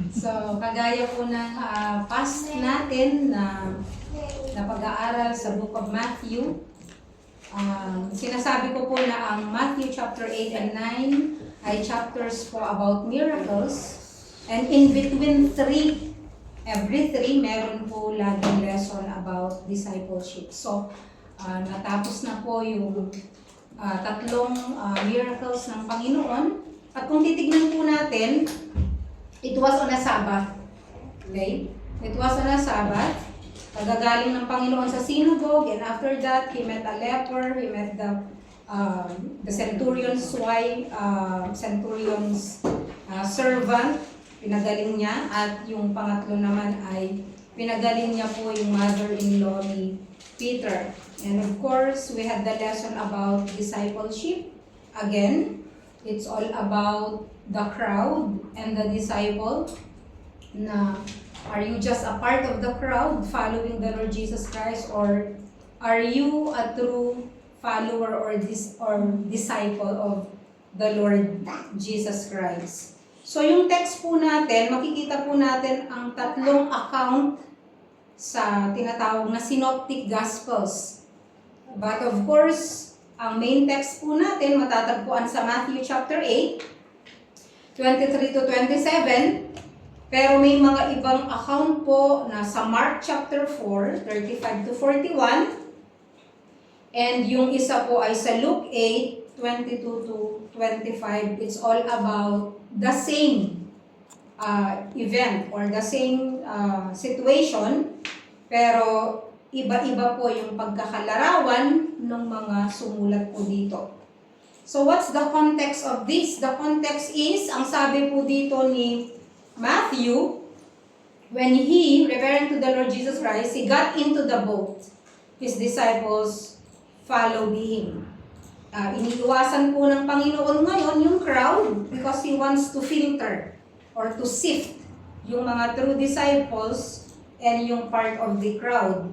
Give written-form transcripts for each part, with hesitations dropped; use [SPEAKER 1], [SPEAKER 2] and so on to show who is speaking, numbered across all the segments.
[SPEAKER 1] So, kagaya po ng past natin na pag-aaral sa Book of Matthew, sinasabi ko po na ang Matthew chapter 8 and 9 ay chapters po about miracles. And in between every three, meron po laging lesson about discipleship. So, natapos na po yung tatlong miracles ng Panginoon. At kung titignan po natin, it was on a Sabbath. Okay? It was on a Sabbath. Pagagaling ng Panginoon sa synagogue, and after that, he met a leper, he met the centurion's wife, centurion's servant, pinagaling niya. At yung pangatlo naman ay pinagaling niya po yung mother-in-law ni Peter. And of course, we had the lesson about discipleship. Again, it's all about the crowd and the disciple. Na are you just a part of the crowd following the Lord Jesus Christ, or are you a true follower or disciple of the Lord Jesus Christ? So yung text po natin, makikita po natin ang tatlong account sa tinatawag na Synoptic Gospels. But of course, ang main text po natin matatagpuan sa Matthew chapter 8, 23 to 27. Pero may mga ibang account po na sa Mark chapter 4, 35 to 41. And yung isa po ay sa Luke 8, 22 to 25. It's all about the same event or the same situation. Pero iba-iba po yung pagkakalarawan ng mga sumulat po dito. So what's the context of this? The context is, ang sabi po dito ni Matthew, when he, referring to the Lord Jesus Christ, he got into the boat. His disciples followed him. Iniiwasan po ng Panginoon ngayon yung crowd because he wants to filter or to sift yung mga true disciples and yung part of the crowd.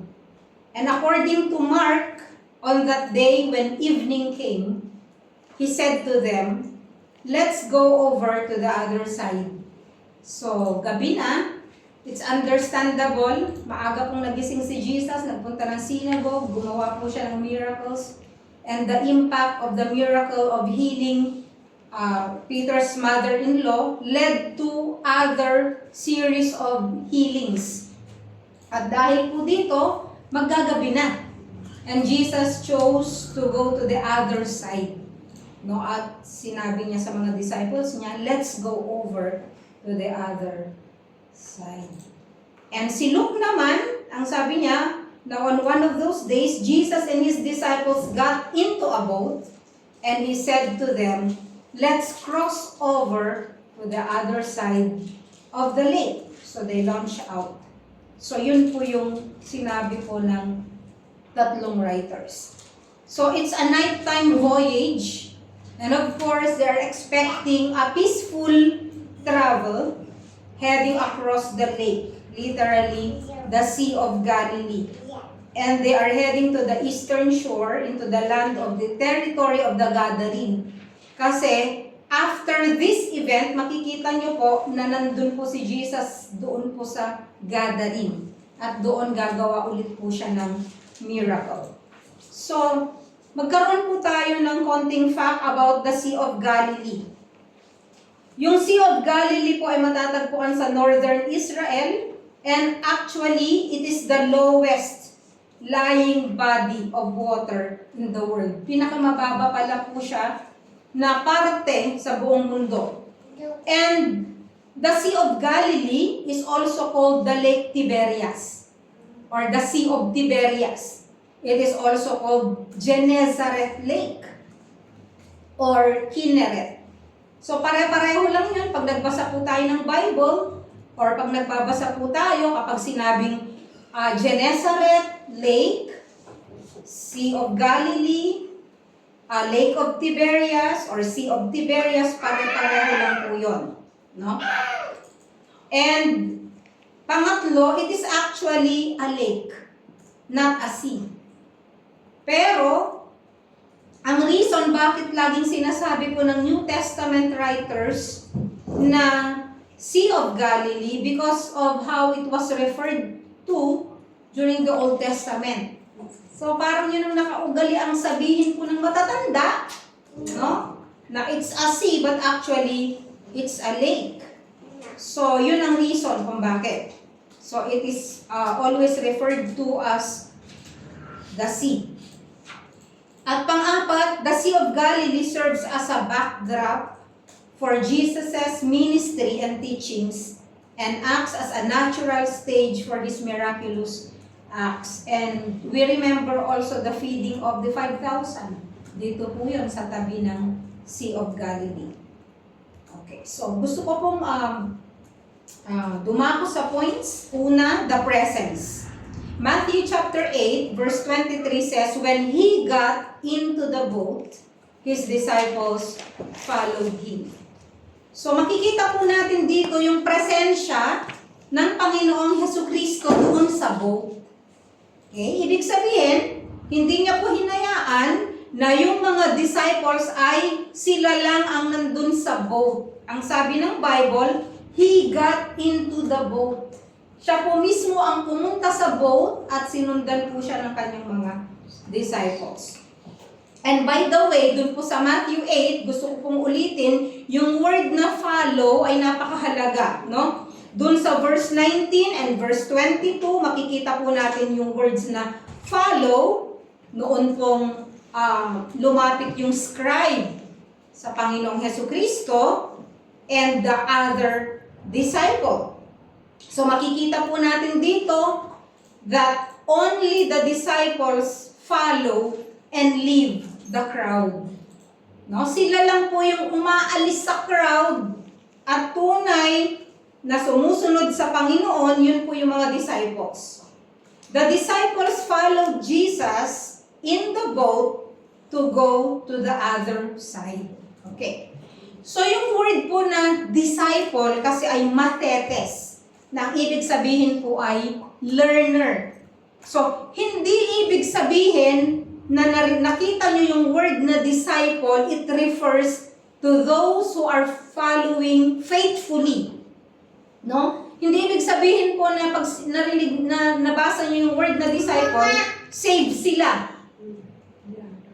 [SPEAKER 1] And according to Mark, on that day when evening came, he said to them, "Let's go over to the other side." So, gabi na, it's understandable. Maaga pong nagising si Jesus, nagpunta ng synagogue, gumawa po siya ng miracles. And the impact of the miracle of healing Peter's mother-in-law led to other series of healings. At dahil po dito, maggagabi na. And Jesus chose to go to the other side. No, at sinabi niya sa mga disciples niya, "Let's go over to the other side." And si Luke naman, ang sabi niya, now on one of those days, Jesus and his disciples got into a boat, and he said to them, "Let's cross over to the other side of the lake." So they launched out. So yun po yung sinabi po ng tatlong writers. So it's a nighttime voyage, and of course they're expecting a peaceful travel heading across the lake, literally the Sea of Galilee. And they are heading to the eastern shore, into the land of the territory of the Gadarene. Kasi after this event, makikita nyo po na nandun po si Jesus doon po sa Gadarene. At doon gagawa ulit po siya ng miracle. So, magkaroon po tayo ng konting fact about the Sea of Galilee. Yung Sea of Galilee po ay matatagpuan sa northern Israel, and actually, it is the lowest lying body of water in the world. Pinakamababa pala po siya na parte sa buong mundo. And the Sea of Galilee is also called the Lake Tiberias or the Sea of Tiberias. It is also called Gennesaret Lake or Kinneret. So pare-pareho lang yun pag nagbasa po tayo ng Bible or pag nagbabasa po tayo kapag sinabing Gennesaret Lake, Sea of Galilee, Lake of Tiberias or Sea of Tiberias, pare-pareho lang po yun. No? And pangatlo, it is actually a lake, not a sea. Pero ang reason bakit laging sinasabi po ng New Testament writers na Sea of Galilee because of how it was referred to during the Old Testament. So parang yun ang nakaugali ang sabihin po ng matatanda, no? Na it's a sea but actually it's a lake. So yun ang reason kung bakit. So it is always referred to as the sea. At pang-apat, the Sea of Galilee serves as a backdrop for Jesus' ministry and teachings and acts as a natural stage for His miraculous acts. And we remember also the feeding of the 5,000. Dito po yun sa tabi ng Sea of Galilee. Okay, so gusto ko pong dumako sa points. Una, the presence. Matthew chapter 8 verse 23 says, when He got into the boat, His disciples followed Him. So makikita po natin dito yung presensya ng Panginoong Hesukristo doon sa boat. Okay? Ibig sabihin, hindi niya po hinayaan na yung mga disciples ay sila lang ang nandun sa boat. Ang sabi ng Bible, He got into the boat. Siya po mismo ang pumunta sa boat at sinundan po siya ng kanyang mga disciples. And by the way, dun po sa Matthew 8, gusto ko pong ulitin, yung word na follow ay napakahalaga, no? Dun sa verse 19 and verse 22, makikita po natin yung words na follow. Noon pong lumapit yung scribe sa Panginoong Hesukristo and the other disciple. So makikita po natin dito that only the disciples follow and leave the crowd. No? Sila lang po yung umaalis sa crowd at tunay na sumusunod sa Panginoon, yun po yung mga disciples. The disciples followed Jesus in the boat to go to the other side. Okay. So yung word po na disciple kasi ay matetes, na ang ibig sabihin po ay learner. So hindi ibig sabihin na nakita nyo yung word na disciple, it refers to those who are following faithfully. No? Hindi ibig sabihin po na pag nabasa nyo yung word na disciple, save sila.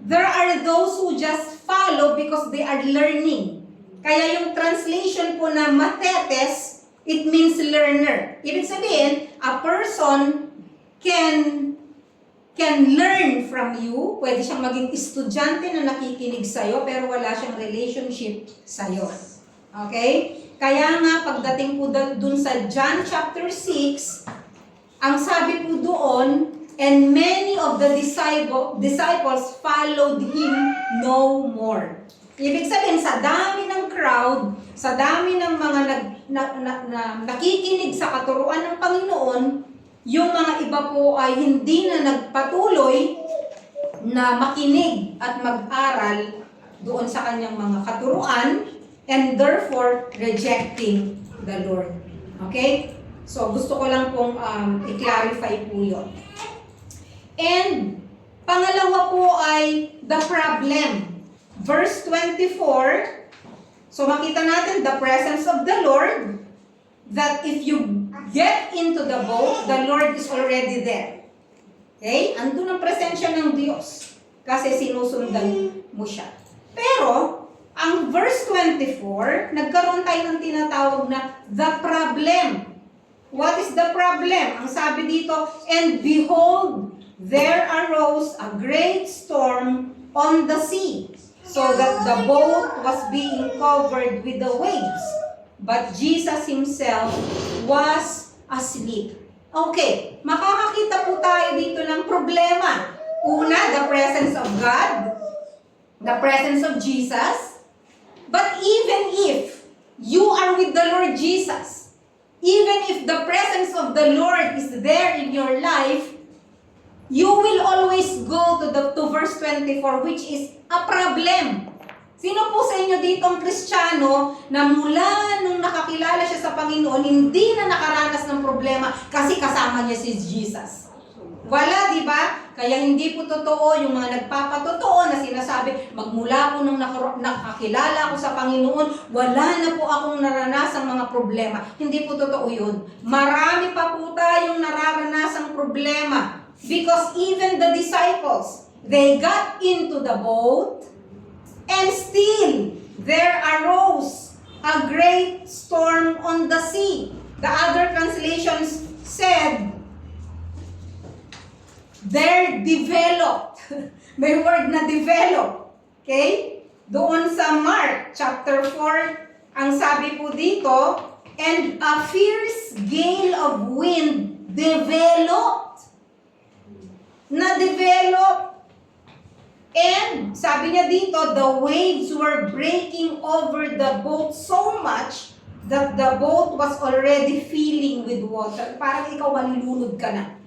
[SPEAKER 1] There are those who just follow because they are learning. Kaya yung translation po na matetes, it means learner. Ibig sabihin, a person can learn from you. Pwede siyang maging estudyante na nakikinig sa'yo, pero wala siyang relationship sa'yo. Okay? Kaya nga, pagdating po dun sa John chapter 6, ang sabi po doon, and many of the disciples followed Him no more. Ibig sabihin, sa dami ng crowd, sa dami ng mga nakikinig sa katuruan ng Panginoon, yung mga iba po ay hindi na nagpatuloy na makinig at mag-aral doon sa kanyang mga katuruan and therefore rejecting the Lord. Okay? So, gusto ko lang pong i-clarify po yun. And, pangalawa po ay the problem. Verse 24, so makita natin the presence of the Lord, that if you get into the boat, the Lord is already there. Okay? Andun ang presensya ng Diyos kasi sinusundan mo siya. Pero, ang verse 24, nagkaroon tayo ng tinatawag na the problem. What is the problem? Ang sabi dito, and behold, there arose a great storm on the sea, so that the boat was being covered with the waves. But Jesus Himself was asleep. Okay, makakakita po tayo dito ng problema. Una, the presence of God, the presence of Jesus. But even if you are with the Lord Jesus, even if the presence of the Lord is there in your life, you will always go to verse 24, which is a problem. Sino po sa inyo dito ang Kristiyano na mula nung nakakilala siya sa Panginoon, hindi na nakaranas ng problema kasi kasama niya si Jesus? Wala, di ba? Kaya hindi po totoo yung mga nagpapatotoo na sinasabi, magmula po nung nakakilala ko sa Panginoon, wala na po akong naranasang mga problema. Hindi po totoo yun. Marami pa po tayong nararanasang problema. Because even the disciples, they got into the boat and still there arose a great storm on the sea. The other translations said, there developed. May word na develop. Okay? Doon sa Mark chapter 4, ang sabi po dito, and a fierce gale of wind developed. Na-develop. And sabi niya dito, the waves were breaking over the boat so much that the boat was already filling with water. Parang ikaw malulunod ka na.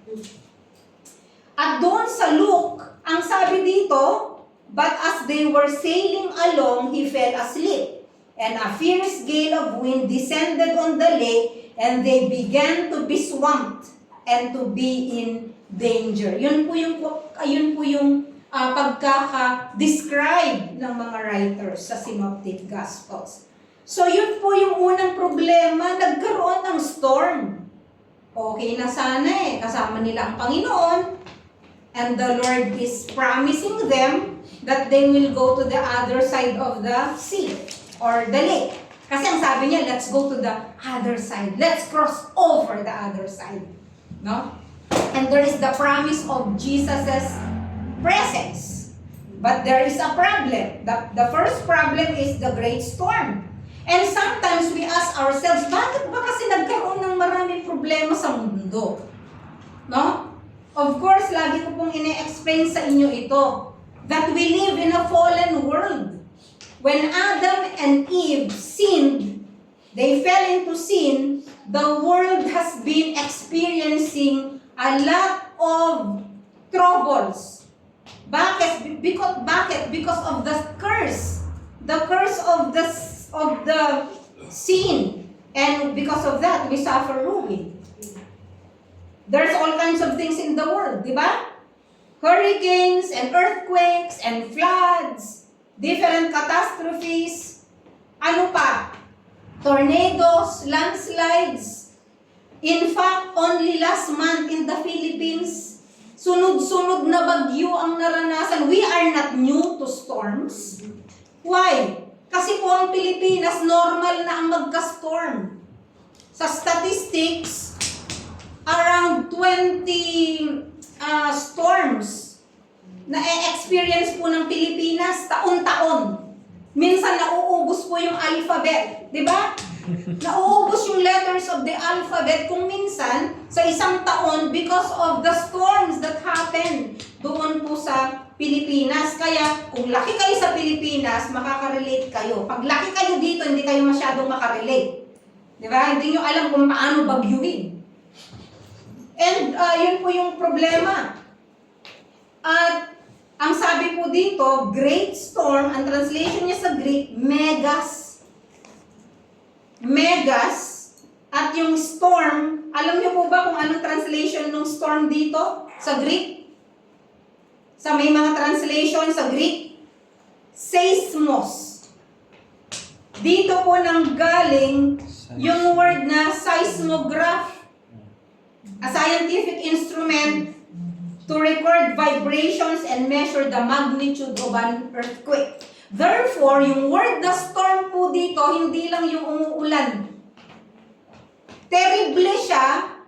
[SPEAKER 1] At doon sa Luke, ang sabi dito, but as they were sailing along, he fell asleep. And a fierce gale of wind descended on the lake, and they began to be swamped and to be in danger. Yun po yung pagkaka-describe ng mga writers sa Synoptic Gospels. So yun po yung unang problema, nagkaroon ng storm. Okay na sana kasama nila ang Panginoon, and the Lord is promising them that they will go to the other side of the sea or the lake. Kasi ang sabi niya, let's go to the other side. Let's cross over the other side. No? And there is the promise of Jesus' presence. But there is a problem. The first problem is the great storm. And sometimes we ask ourselves, bakit ba kasi nagkaroon ng maraming problema sa mundo? No? Of course, lagi ko pong ine-explain sa inyo ito, that we live in a fallen world. When Adam and Eve sinned, they fell into sin, the world has been experiencing a lot of troubles. Bakit? Because of the curse. The curse of the sin. And because of that, we suffer ruin. There's all kinds of things in the world, di ba? Hurricanes and earthquakes and floods, different catastrophes, ano pa? Tornadoes, landslides. In fact, only last month in the Philippines, sunod-sunod na bagyo ang naranasan. We are not new to storms. Why? Kasi po ang Pilipinas, normal na ang magka-storm. Sa statistics, around 20 storms na e-experience po ng Pilipinas taon-taon. Minsan nauubos po yung alphabet, di ba? Nauubos yung letters of the alphabet kung minsan sa isang taon because of the storms that happen doon po sa Pilipinas. Kaya kung laki kayo sa Pilipinas, makaka-relate kayo. Pag laki kayo dito, hindi kayo masyadong makarelate. Di ba? Hindi nyo alam kung paano bagyuhin. And yun po yung problema. At ang sabi po dito, great storm, ang translation niya sa Greek, megas. Megas. At yung storm, alam niyo po ba kung anong translation ng storm dito sa Greek? Sa may mga translation sa Greek, seismos. Dito po nang galing yung word na seismograph. A scientific instrument to record vibrations and measure the magnitude of an earthquake. Therefore, yung word na storm po dito, hindi lang yung umuulan. Terrible siya.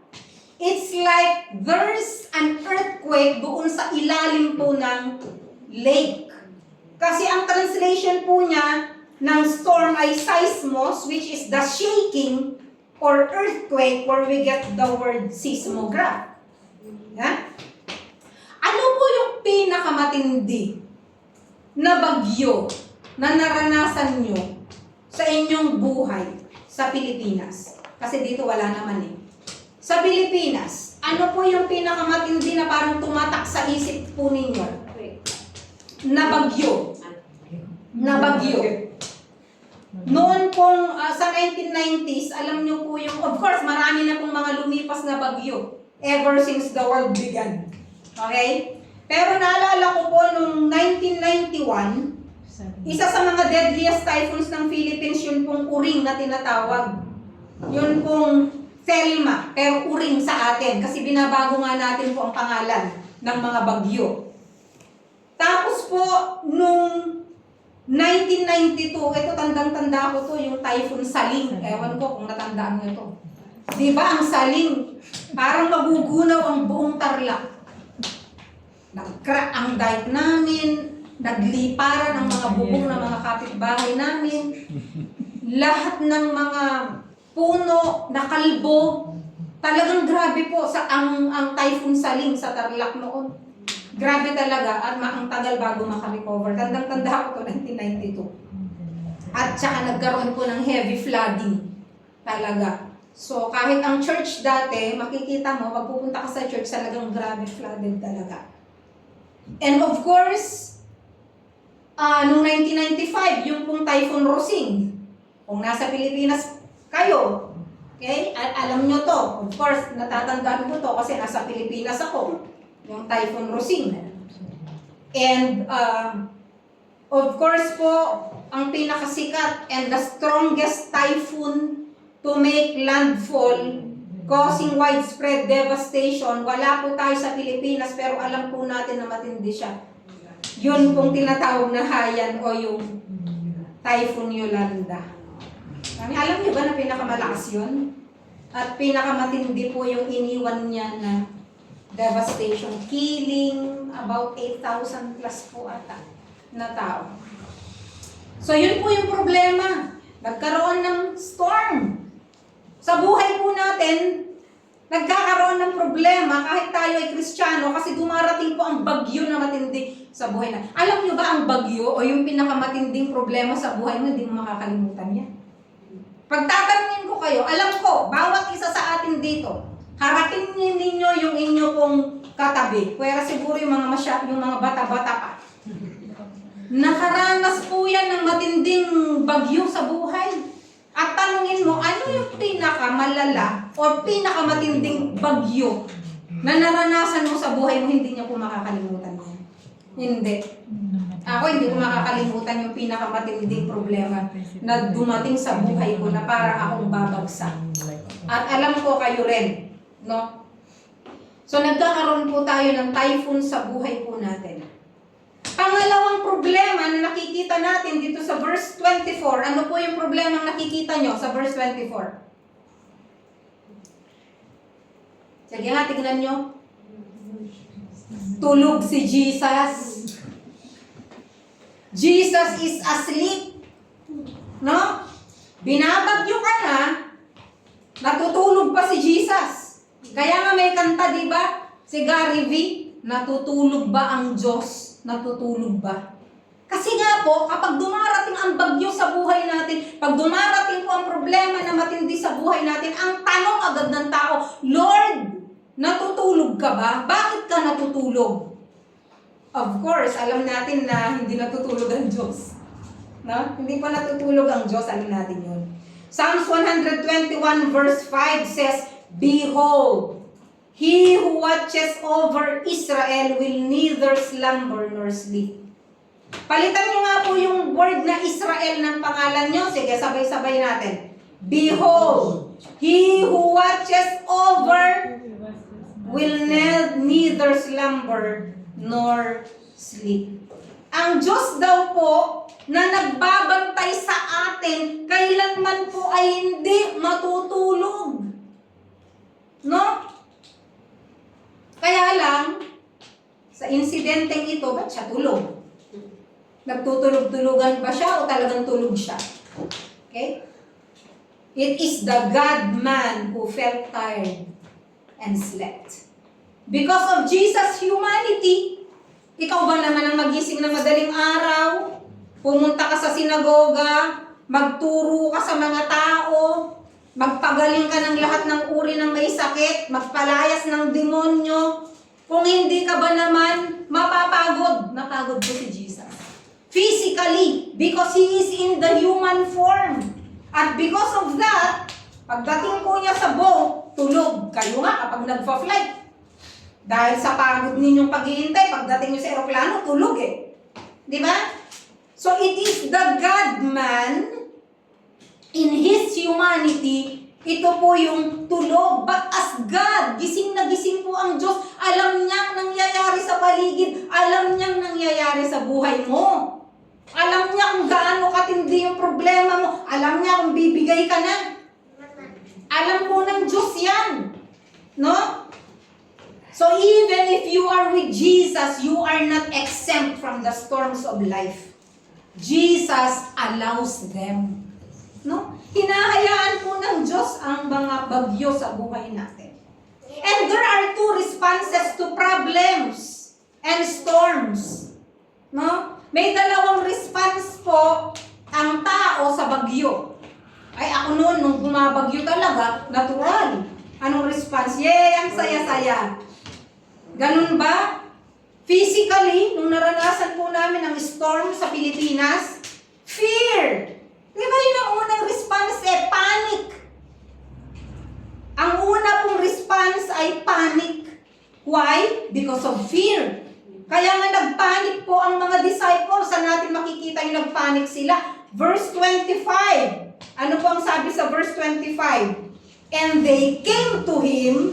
[SPEAKER 1] It's like there's an earthquake doon sa ilalim po ng lake. Kasi ang translation po niya ng storm ay seismos, which is the shaking or earthquake, where we get the word seismograph. Yeah? Ano po yung pinakamatindi na bagyo na naranasan nyo sa inyong buhay sa Pilipinas? Kasi dito wala naman eh. Sa Pilipinas, ano po yung pinakamatindi na parang tumatak sa isip po ninyo? Na bagyo. Na bagyo. Noon pong sa 1990s, alam nyo po yung, of course, marami na pong mga lumipas na bagyo ever since the world began. Okay? Pero naalala ko po nung 1991, isa sa mga deadliest typhoons ng Philippines, yun pong Uring na tinatawag. Yun pong Thelma, pero Uring sa atin kasi binabago nga natin po ang pangalan ng mga bagyo. Tapos po, nung 1992, ito tandang-tanda ko to, yung Typhoon Saling. Ewan ko kung natandaan nyo to. Di ba ang Saling? Parang magugunaw ang buong Tarlac. Nag-crack ang dike namin, nagliparan ang mga bubong ng mga kapitbahay namin. Lahat ng mga puno, nakalbo. Talagang grabe po ang Typhoon Saling sa Tarlac noon. Grabe talaga at ang tagal bago makarecover. Tandang-tanda ko to 1992. At saka nagkaroon po ng heavy flooding. Talaga. So kahit ang church dati, makikita mo, pag pupunta ka sa church, talagang grabe flooded talaga. And of course, noong 1995, yung pong Typhoon Rosing. Kung nasa Pilipinas kayo, okay, alam nyo to. Of course, natatandaan ko to kasi nasa Pilipinas ako. Yung Typhoon Rosing. And of course po, ang pinakasikat and the strongest typhoon to make landfall causing widespread devastation. Wala po tayo sa Pilipinas pero alam po natin na matindi siya. Yun pong tinatawag na Haiyan o yung Typhoon Yolanda. Alam niyo ba na pinakamalakas yun? At pinakamatindi po yung iniwan niya na devastation, killing about 8,000 plus po ata na tao. So yun po yung problema. Nagkaroon ng storm. Sa buhay po natin, nagkakaroon ng problema kahit tayo ay Kristiyano kasi dumarating po ang bagyo na matindi sa buhay na. Alam niyo ba ang bagyo o yung pinakamatinding problema sa buhay mo, hindi mo makakalimutan yan. Pagtatanungin ko kayo, alam ko, bawat isa sa atin dito, harapin ninyo yung inyo pong katabi. Pwera siguro yung mga bata-bata pa. Nakaranas po yan ng matinding bagyo sa buhay. At tanungin mo, ano yung pinakamalala o pinakamatinding bagyo na naranasan mo sa buhay mo, hindi niya po makakalimutan yan? Hindi. Ako hindi ko makakalimutan yung pinakamatinding problema na dumating sa buhay ko na para akong babagsak. At alam ko kayo rin. No? So nagkakaroon po tayo ng typhoon sa buhay po natin. Pangalawang problema na nakikita natin dito sa verse 24. Ano po yung problema na nakikita nyo sa verse 24? Sige nga, tignan nyo. Tulog si Jesus. Jesus is asleep. No? Binabagyo ka na, natutulog pa si Jesus. Kaya nga may kanta, di ba? Si Gary V, natutulog ba ang Diyos? Natutulog ba? Kasi nga po, kapag dumarating ang bagyo sa buhay natin, pag dumarating po ang problema na matindi sa buhay natin, ang tanong agad ng tao, Lord, natutulog ka ba? Bakit ka natutulog? Of course, alam natin na hindi natutulog ang Diyos. No? Hindi pa natutulog ang Diyos, alam natin yun. Psalms 121 verse 5 says, Behold, He who watches over Israel will neither slumber nor sleep. Palitan nyo nga po yung word na Israel ng pangalan nyo. Sige, sabay-sabay natin. Behold, He who watches over will neither slumber nor sleep. Ang Diyos daw po na nagbabantay sa atin, kailanman po ay hindi matutulog. No? Kaya lang, sa insidenteng ito, ba't siya tulog? Nagtutulog-tulugan ba siya o talagang tulog siya? Okay? It is the God-man who felt tired and slept. Because of Jesus' humanity, ikaw ba naman ang magising ng madaling araw? Pumunta ka sa sinagoga, magturo ka sa mga tao, magpagaling ka ng lahat ng uri ng may sakit, magpalayas ng demonyo. Kung hindi ka ba naman mapapagod? Napagod po si Jesus. Physically, because He is in the human form. At because of that, pagdating po niya sa boat, tulog. Kayo nga kapag nagpa-flight. Dahil sa pagod ninyong paghihintay, pagdating nyo sa eroplano, tulog eh. Di ba? So it is the God-man in His humanity, ito po yung tulog. But as God, gising na gising po ang Diyos. Alam niyang nangyayari sa paligid. Alam niyang nangyayari sa buhay mo. Alam niya kung gaano katindi yung problema mo. Alam niya kung bibigay ka na. Alam po ng Diyos yan. No? So even if you are with Jesus, you are not exempt from the storms of life. Jesus allows them. No? Hinahayaan po ng Diyos ang mga bagyo sa buhay natin. And there are two responses to problems and storms. No? May dalawang response po ang tao sa bagyo. Ay ako noon, nung bumabagyo talaga, natural. Anong response? Yay, ang saya-saya. Ganun ba? Physically, nung naranasan po namin ang storm sa Pilipinas, fear. Di ba yun ang unang response panic. Ang una pong response ay panic. Why? Because of fear. Kaya nga nagpanic po ang mga disciples. Saan natin makikita yung nagpanic sila? Verse 25. Ano po ang sabi sa verse 25? And they came to Him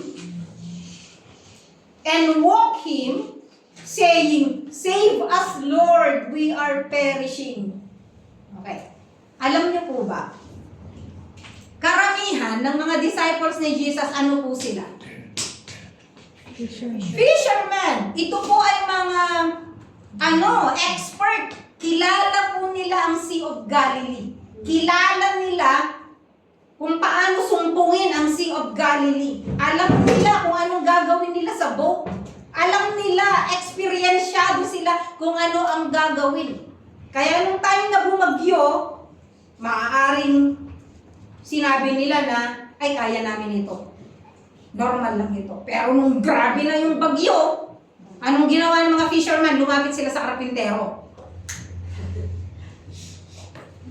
[SPEAKER 1] and woke Him, saying, Save us, Lord, we are perishing. Okay. Alam niyo po ba? Karamihan ng mga disciples ni Jesus, ano po sila? Fishermen. Ito po ay mga, expert. Kilala po nila ang Sea of Galilee. Kilala nila kung paano sumpungin ang Sea of Galilee. Alam nila kung anong gagawin nila sa boat. Alam nila, experiensyado sila kung ano ang gagawin. Kaya nung time na bumagyo, maaaring sinabi nila na, ay kaya namin ito. Normal lang ito. Pero nung grabe na yung bagyo, anong ginawa ng mga fishermen? Lumapit sila sa karpintero.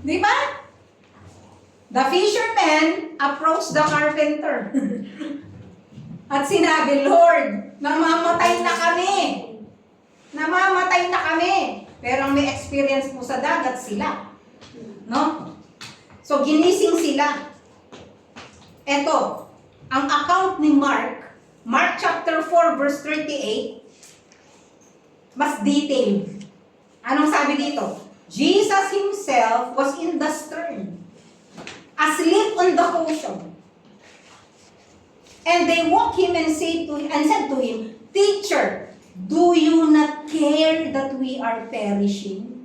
[SPEAKER 1] Di ba? The fishermen approached the carpenter. At sinabi, Lord, namamatay na kami. Namamatay na kami. Pero ang may experience po sa dagat sila. No? So, ginising sila. Eto, ang account ni Mark chapter 4, verse 38, mas detailed. Anong sabi dito? Jesus Himself was in the stern, asleep on the cushion. And they woke Him and said to Him, Teacher, do you not care that we are perishing?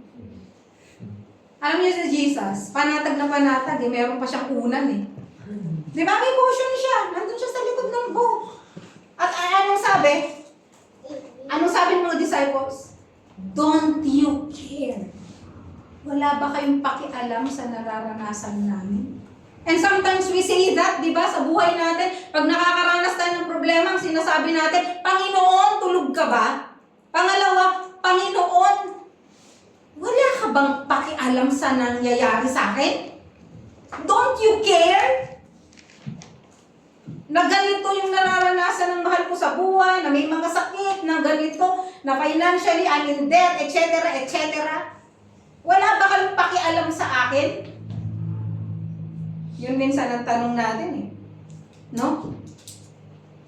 [SPEAKER 1] Alam niyo si Jesus, panatag na panatag, meron pa siyang unan eh. Di ba may cushion siya? Nandun siya sa likod ng boat. At anong sabi? Anong sabi ng mga disciples? Don't you care? Wala ba kayong pakialam sa nararanasan namin? And sometimes we say that, di ba, sa buhay natin, pag nakakaranas tayo ng problema, ang sinasabi natin, Panginoon, tulog ka ba? Pangalawa, Panginoon, wala ka bang pakialam sa nangyayari sa akin? Don't you care? Na ganito yung nararanasan ng mahal ko sa buhay, na may mga sakit, na ganito, na financially, I'm in debt, etc., etc. Wala ba kayong pakialam sa akin? Yun minsan ang tanong natin eh. No?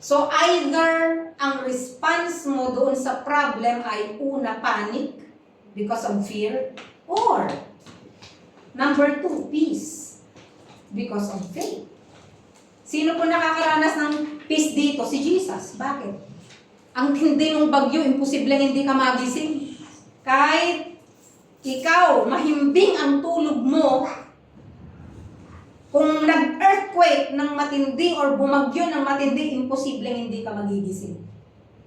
[SPEAKER 1] So either ang response mo doon sa problem ay una, panic because of fear, or number 2, peace because of faith. Sino po nakakaranas ng peace dito? Si Jesus. Bakit? Ang tindi ng bagyo, imposible hindi ka magising. Kahit ikaw, mahimbing ang tulog mo, kung nag-earthquake ng matindi or bumagyo ng matindi, imposible hindi ka magigising.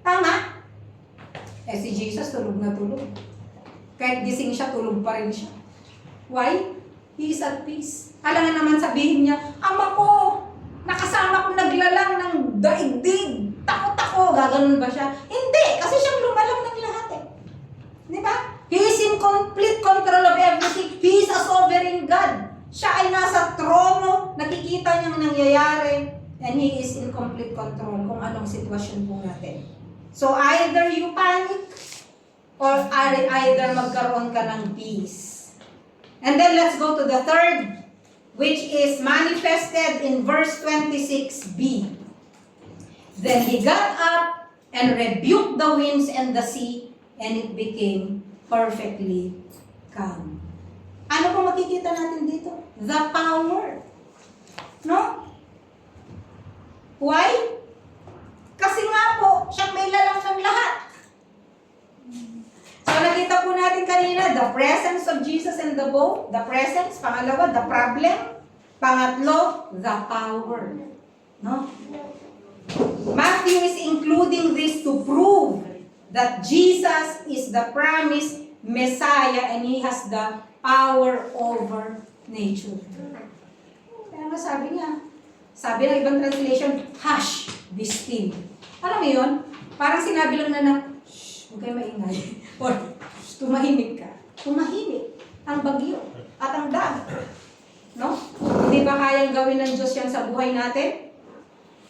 [SPEAKER 1] Tama? Si Jesus tulog na tulog. Kahit gising siya, tulog pa rin siya. Why? He is at peace. Alangan naman sabihin niya, Ama ko, nakasama ko naglalang ng daigdig. Takot ako. Gaganon ba siya? Hindi. Kasi siyang lumalang ng lahat eh. Di ba? He is in complete control of everything. He is a sovereign God. Siya ay nasa trono. Nakikita niyang nangyayari. And He is in complete control kung anong sitwasyon po natin. So either you panic or either magkaroon ka ng peace. And then let's go to the third, which is manifested in verse 26b. Then he got up and rebuked the winds and the sea, and it became perfectly calm. Ano po makikita natin dito? The power. No? Why? Kasi nga po, siyang may lalang ng lahat. So nakita po natin kanina, the presence of Jesus in the boat. The presence. Pangalawa, the problem. Pangatlo, the power. No? Matthew is including this to prove that Jesus is the promised Messiah and He has the power over nature. Kaya nga sabi ng ibang translation, hush, be still. Alam mo yun? Parang sinabi lang na shh, huwag kayo maingay. Or, tumahimik ka. Tumahimik ang bagyo at ang dagat. No? Hindi ba kayang gawin ng Diyos yan sa buhay natin?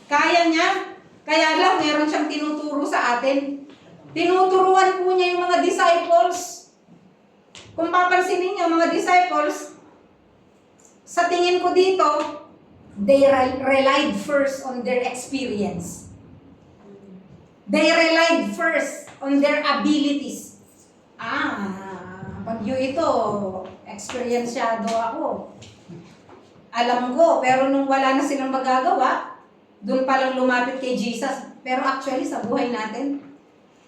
[SPEAKER 1] Kaya niya. Kaya lang, meron siyang tinuturo sa atin. Tinuturuan po niya yung mga disciples. Kung papansinin niyo, mga disciples, sa tingin ko dito, they relied first on their experience. They relied first on their abilities. Bagyo ito, experyensyado ako. Alam ko, pero nung wala na silang magagawa, doon palang lumapit kay Jesus. Pero actually, sa buhay natin,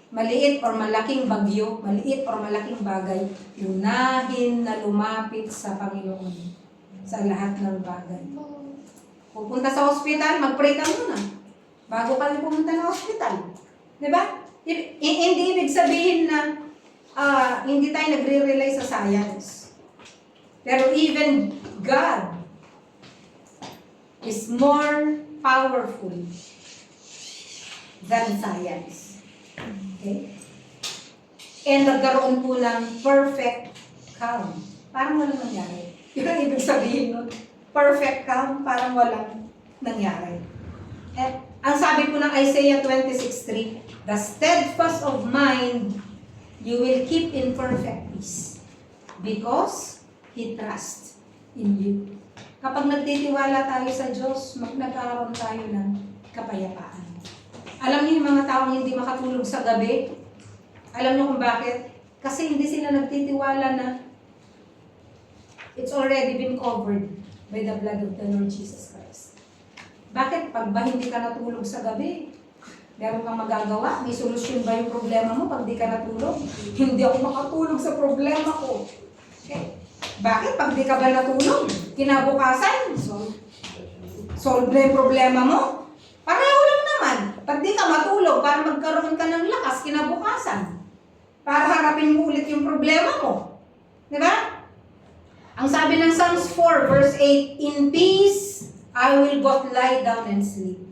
[SPEAKER 1] maliit or malaking bagyo, maliit or malaking bagay, unahin na lumapit sa Panginoon sa lahat ng bagay. Pupunta sa hospital, mag-pray ka muna bago ka na pumunta ng hospital. Diba? Hindi ibig sabihin na hindi tayo nagre-rely sa science. Pero even God is more powerful than science. Okay? And nagkaroon po ng perfect calm. Parang walang nangyari. Yun ang ibig sabihin nun. Perfect calm, parang walang nangyari. At ang sabi po ng Isaiah 26:3, the steadfast of mind you will keep in perfect peace because He trusts in you. Kapag nagtitiwala tayo sa Diyos, nagkakaroon tayo ng kapayapaan. Alam niyo yung mga taong hindi makatulog sa gabi? Alam niyo kung bakit? Kasi hindi sila nagtitiwala na it's already been covered by the blood of the Lord Jesus Christ. Bakit? Pag ba hindi ka natulog sa gabi, meron kang magagawa? May solusyon ba yung problema mo pag di ka natulog? Hindi ako makatulog sa problema ko. Okay. Bakit? Pag di ka ba natulog, kinabukasan, solve na yung problema mo? Pareho lang naman. Pag di ka matulog, para magkaroon ka ng lakas kinabukasan. Para harapin mo ulit yung problema mo. Diba? Ang sabi ng Psalms 4 verse 8, in peace, I will both lie down and sleep.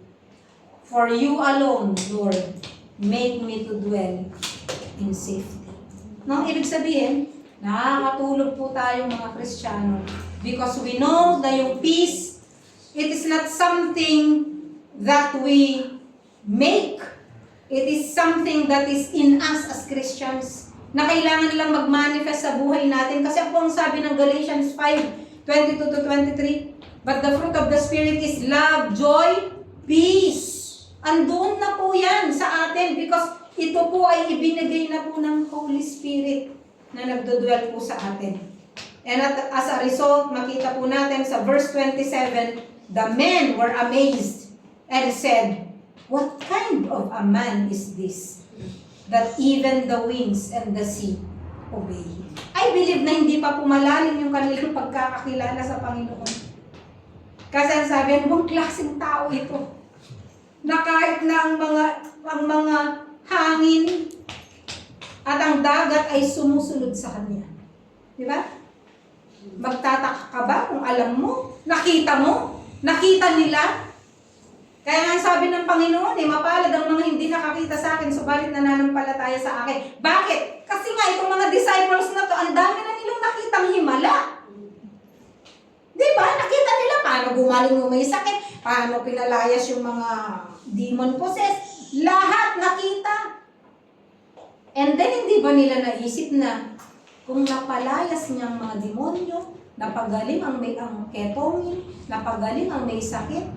[SPEAKER 1] For you alone, Lord, make me to dwell in safety. No, ibig sabihin, nakakatulog po tayong mga Kristiyano because we know na yung peace, it is not something that we make. It is something that is in us as Christians na kailangan lang mag-manifest sa buhay natin. Kasi po ang sabi ng Galatians 5:22-23, but the fruit of the Spirit is love, joy, peace. Andoon na po yan sa atin because ito po ay ibinigay na po ng Holy Spirit na nagdudwell po sa atin. And as a result, makita po natin sa verse 27, the men were amazed and said, what kind of a man is this, that even the winds and the sea obey him? I believe na hindi pa pumalalim yung kanilang pagkakakilala sa Panginoon. Kasi ang sabi, ano bang klaseng tao ito? Na kahit na ang mga hangin at ang dagat ay sumusunod sa Kanya. Di ba? Magtataka ka ba kung alam mo? Nakita mo? Nakita nila? Kaya nga sabi ng Panginoon, mapalad ang mga hindi nakakita sa akin, subalit nananampalataya sa akin. Bakit? Kasi nga itong mga disciples na to, ang dami na nilang nakitang himala. Di ba? Nakita nila paano gumaling yung may sakit, paano pinalayas yung mga demon possessed. Lahat nakita. And then, hindi ba nila naisip na kung napalayas niyang mga demonyo, napagaling ang may ang ketongin, napagaling ang may sakit,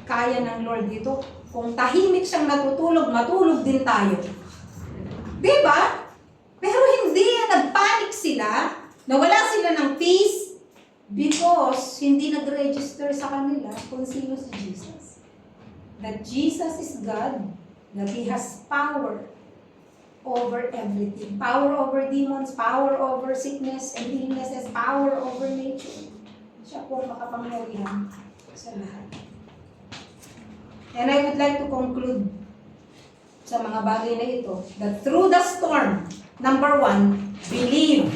[SPEAKER 1] kaya ng Lord dito. Kung tahimik siyang natutulog, matulog din tayo. Di ba? Pero hindi, nagpanik sila, nawala sila ng peace, because hindi nag-register sa kanila kung sino si Jesus. That Jesus is God, that He has power over everything. Power over demons, power over sickness and illnesses, power over nature. Siya po makapangyarihan sa lahat. And I would like to conclude sa mga bagay na ito, that through the storm, number 1, believe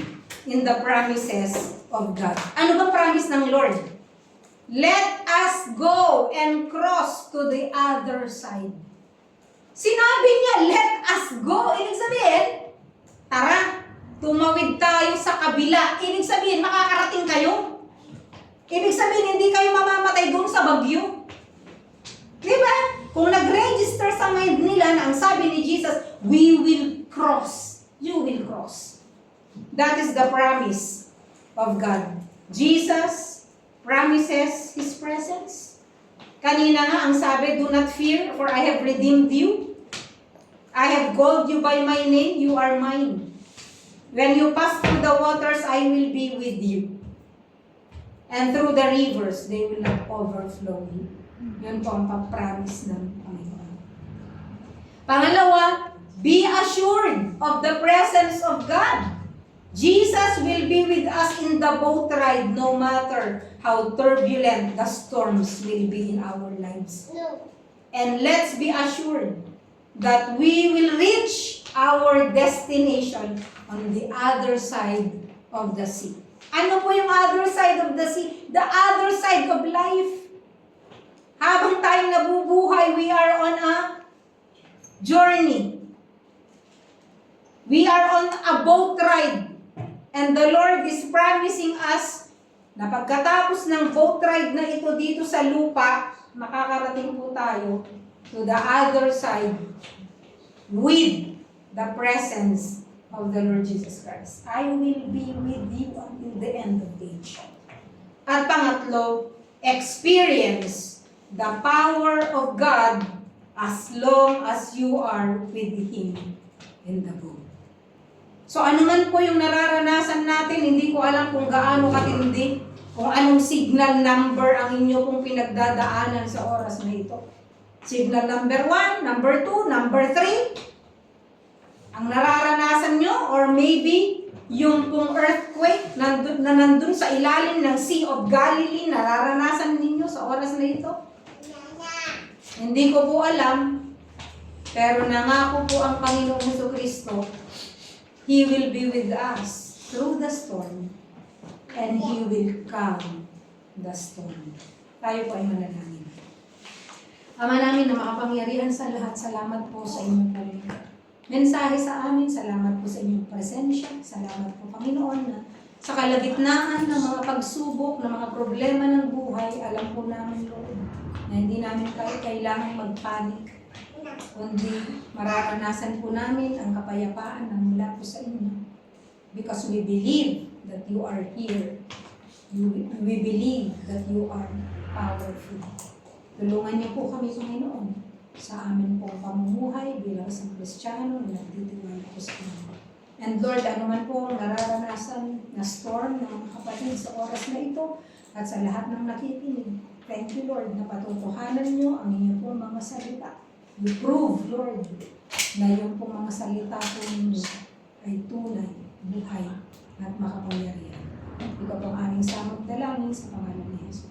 [SPEAKER 1] in the promises of God. Ano ba promise ng Lord? Let us go and cross to the other side. Sinabi niya, let us go. Ibig sabihin, tara, tumawid tayo sa kabila. Ibig sabihin, makakarating kayo. Ibig sabihin, hindi kayo mamamatay doon sa bagyo. Di ba? Kung nag-register sa mind nila na ang sabi ni Jesus, we will cross. You will cross. That is the promise of God. Jesus promises His presence. Kanina nga ang sabi, do not fear, for I have redeemed you. I have called you by my name, you are mine. When you pass through the waters, I will be with you. And through the rivers, they will not overflow you. Yun po ang papromise ng Panginoon. Pangalawa, be assured of the presence of God. Jesus will be with us in the boat ride no matter how turbulent the storms will be in our lives. And let's be assured that we will reach our destination on the other side of the sea. Ano po yung other side of the sea? The other side of life. Habang tayong nabubuhay, we are on a journey. We are on a boat ride. And the Lord is promising us na pagkatapos ng boat ride na ito dito sa lupa, makakarating po tayo to the other side with the presence of the Lord Jesus Christ. I will be with you until the end of the age. At pangatlo, experience the power of God as long as you are with Him in the boat. So ano man po yung nararanasan natin, hindi ko alam kung gaano katindi, kung anong signal number ang inyo pong pinagdadaanan sa oras na ito. Signal number 1, number 2, number 3, ang nararanasan nyo, or maybe yung pong earthquake na nandun sa ilalim ng Sea of Galilee, nararanasan ninyo sa oras na ito. Hindi ko po alam, pero nangako po ang Panginoong Jesucristo, He will be with us through the storm, and He will calm the storm. Tayo po ay manalangin. Ama namin na makapangyarihan sa lahat, salamat po sa inyong pong mensahe sa amin. Salamat po sa inyong presensya. Salamat po, Panginoon, na sa kalagitnaan ng mga pagsubok, ng mga problema ng buhay, alam po namin, Lord, na hindi namin kailangan magpanik, kundi mararanasan po namin ang kapayapaan na mula po sa inyo. Because we believe that you are here. We believe that you are powerful. Tulungan niyo po kami, Panginoon, sa amin pong pamumuhay bilang isang Kristiyano na nagtitiwala po sa inyo. And Lord, ano man po ang nararanasan na storm ng mga kapatid sa oras na ito at sa lahat ng nakikinig, thank you, Lord, na patutuhanan niyo ang inyong pong mga salita. You prove, Lord, na yung pong mga salita po ninyo ay tunay, buhay, at makapangyarihan. Ikaw pong aming samot dalangin sa pangalan ni Jesus.